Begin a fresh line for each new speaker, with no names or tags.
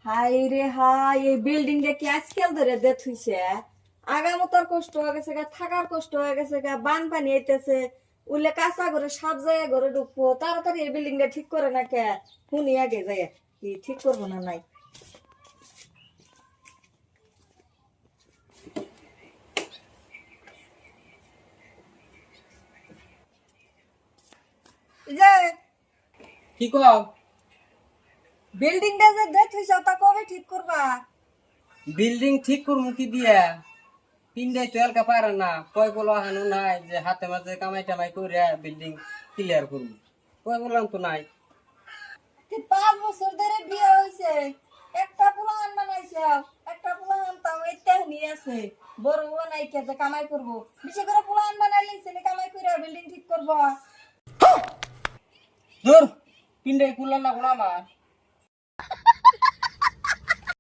High রে high, এই building টা কি আজকাল ধরে দেখ হইছে? আগামতার কষ্ট হয়ে গেছে গা, থাকার কষ্ট হয়ে গেছে গা, বানপানি আইতেছে, উলে কাঁচা ঘরে সাপ যায় ঘরে ঢুকবো, তাড়াতাড়ি এই বিল্ডিং টা ঠিক করে না কে? শুনি আগে যায় কি ঠিক করবো না নাই। এই যে
কি কও?
বিল্ডিং টা যে দেখ হইছে তা কবে ঠিক করবা?
বিল্ডিং ঠিক করবো কি দিয়া? পিন্ডাই তো এলকা পারে না, কয় বলো হানু নাই যে হাতে মাঝে কামাই টামাই করে বিল্ডিং ক্লিয়ার করবো, কয় বললাম তো নাই।
5 বছর ধরে বিয়ে হয়েছে, একটা পুলান বানাইছে, একটা পুলান তাও এটা নিয়ে আছে, বড় বানাই কে যে কামাই করবো, বিশেষ করে পুলান বানাই লিখছে কামাই করে বিল্ডিং ঠিক করবো।
দূর, পিন্ডাই খুললাম না কোনো আমার।